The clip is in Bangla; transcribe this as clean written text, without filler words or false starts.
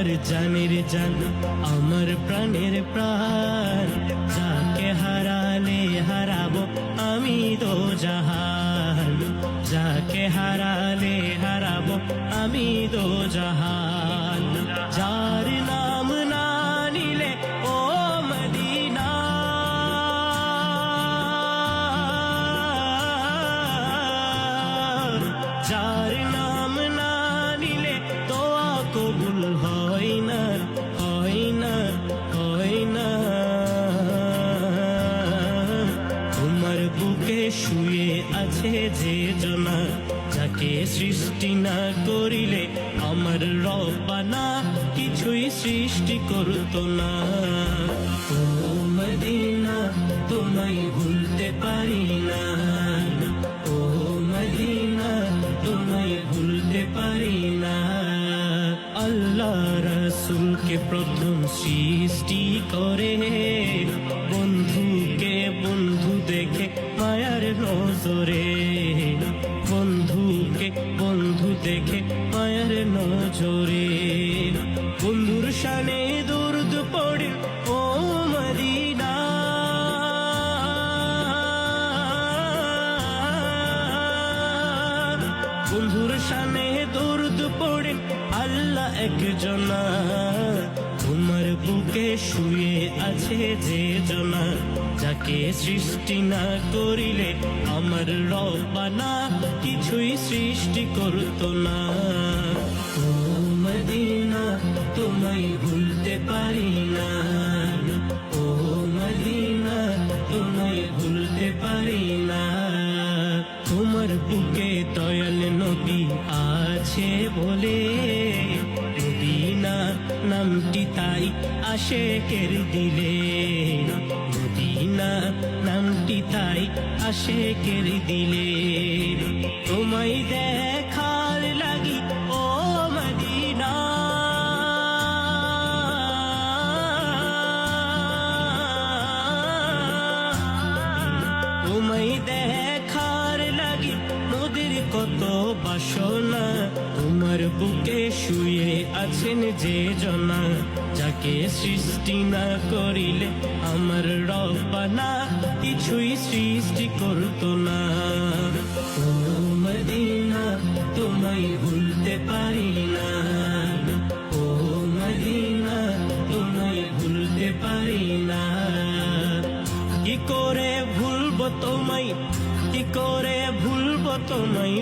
আমার জানের জান, আমার প্রাণের প্রাণ, যাকে হারালে হারাবো আমি তো জাহান, যাকে হারালে হারাবো আমি তো জাহান। যার নাম না নিলে ও মদিনা, যার নাম না নিলে দোয়া কবুল হয় না, হয় না, হয় না। তোমার বুকে শুয়ে আছে যে জনা, যাকে সৃষ্টি না করিলে আমার রব্বানা কিছুই সৃষ্টি করতো না। ও মদিনা তোমায় ভুলতে পারি না, ও মদিনা তোমায় ভুলতে পারি না। আল্লাহ রাসূলকে প্রথম সৃষ্টি করে, বন্ধুকে বন্ধু দেখে মায়ার নজরে, বন্ধুকে বন্ধু দেখে মায়ার নজরে। বন্ধুর শানে দরুদ পড়ে ও মদিনা, বন্ধুর শানে দরুদ পড়ে আল্লাহ একজনা। তোমার বুকে শুয়ে আছে যে জনা, যাকে সৃষ্টি না করিলে আমার রব্বানা কিছুই সৃষ্টি করতো না। ও মদিনা তোমায় ভুলতে পারি না, ও মদিনা তোমায় ভুলতে পারি না। তোমার বুকে দয়াল নবী আছে বলে, মদিনা নামটি তাই আশেকের দিলে, মদিনা নামটি তাই আশেকের দিলে। তোমায় দেখার লাগি ও মদিনা, তোমায় দেখার লাগি মোদের কত বাসনা। তোমার বুকে শুয়ে আছেন যে জনা, যাকে সৃষ্টি না করিলে আমার রব্বানা কিছুই সৃষ্টি করতো না। ও মদিনা তোমায় ভুলতে পারি না, ও মদিনা তোমায় ভুলতে পারি না। কি করে ভুলবো তোমায়, কি করে ভুলবো তোমায়